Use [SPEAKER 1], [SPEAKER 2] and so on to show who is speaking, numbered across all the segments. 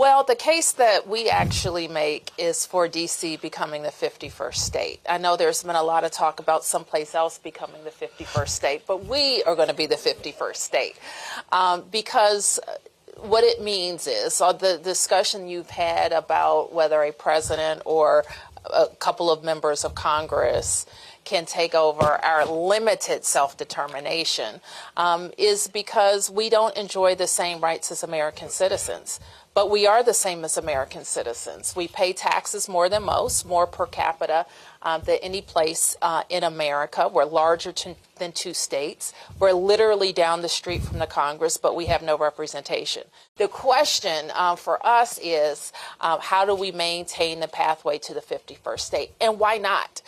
[SPEAKER 1] Well, the case that we actually make is for D.C. becoming the 51st state. I know there's been a lot of talk about someplace else becoming the 51st state, but we are going to be the 51st state because what it means is the discussion you've had about whether a president or a couple of members of Congress can take over our limited self-determination is because we don't enjoy the same rights as American citizens. But we are the same as American citizens. We pay taxes more than most, more per capita than any place in America. We're larger than 2 states. We're literally down the street from the Congress, but we have no representation. The question for us is how do we maintain the pathway to the 51st state? And why not?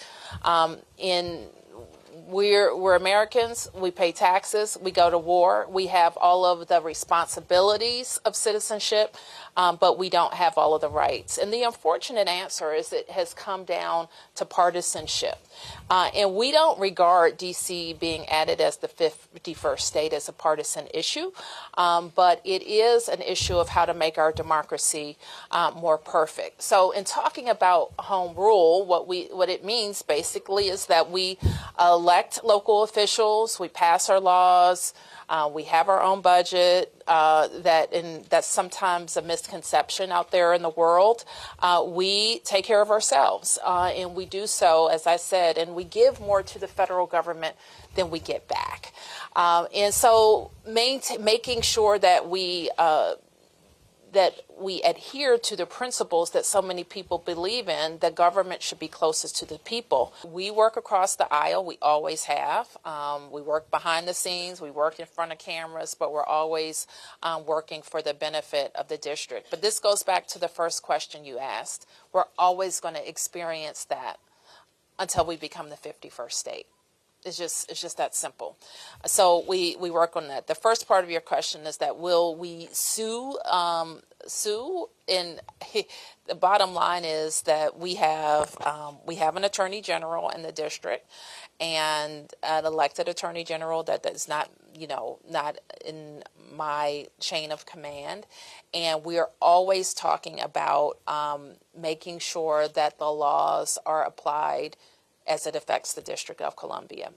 [SPEAKER 1] We're Americans, we pay taxes, we go to war, we have all of the responsibilities of citizenship, but we don't have all of the rights. And the unfortunate answer is it has come down to partisanship. And we don't regard D.C. being added as the 51st state as a partisan issue, but it is an issue of how to make our democracy more perfect. So in talking about home rule, what it means basically is that we elect local officials, we pass our laws, we have our own budget. That's sometimes a misconception out there in the world. We take care of ourselves, and we do so, as I said, and we give more to the federal government than we get back. And so making sure that we adhere to the principles that so many people believe in, that government should be closest to the people. We work across the aisle, we always have. We work behind the scenes, we work in front of cameras, but we're always working for the benefit of the district. But this goes back to the first question you asked. We're always going to experience that until we become the 51st state. It's just that simple. So we work on that. The first part of your question is that will we sue? And the bottom line is that we have an attorney general in the district, and an elected attorney general that is not in my chain of command, and we are always talking about making sure that the laws are applied as it affects the District of Columbia.